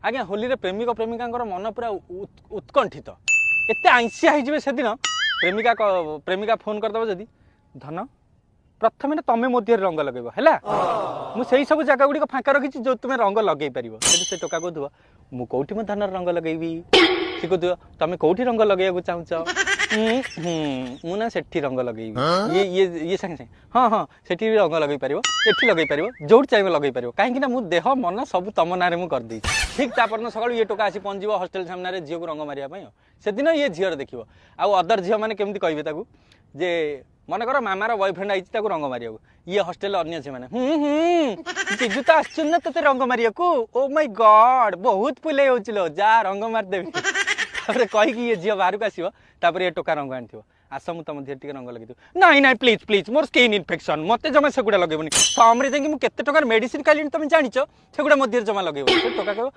आज्ञा होली रे प्रेमिक प्रेमिका मन पूरा उत्कंठित एते आईसिया हो से दिन प्रेमिका फोन करदे जदि धन प्रथम तुम मो देह रंग लगे है मुझे सब जगह गुड़ी फाँका रखी जो तुम रंग लगे पार से टोका कहूब मु कौटी मो धन रंग लगेबी सी कहूब तुम कौटी रंग लगे चाहूच मुझे सेठी रंग लगेबी ये सागे सागे हाँ हाँ सेठी रंग लगे पार एठी लगे पार जो चाहिए लगे पार कहीं मु देह मन सब तुम ना मुझे ठीक तापर सकाल ये टोका आसी पहुँच हॉस्टेल सामने झील को रंग मारे से दिन ये झीर देखो आउ अदर झील मैंने केमती कहे जे मनकर मामार बॉयफ्रेंड आई रंग मारिया ये हॉस्टेल अन्य झी मैंने जीजू तो आसुन ते रंग मारिया ओ माय गॉड बहुत फुले हो जा रंग मारदेवी कहीकि ये झील बाहर को आसो ये टोका रंग आनी आस मु तुम टे रंग लगे नाई नाई please please more skin infection मत जमा से लगेबनी सामने जाकि मुझे टकर मेडिसिन खाली तुम जाच से मो देह जमा लगे टोका कह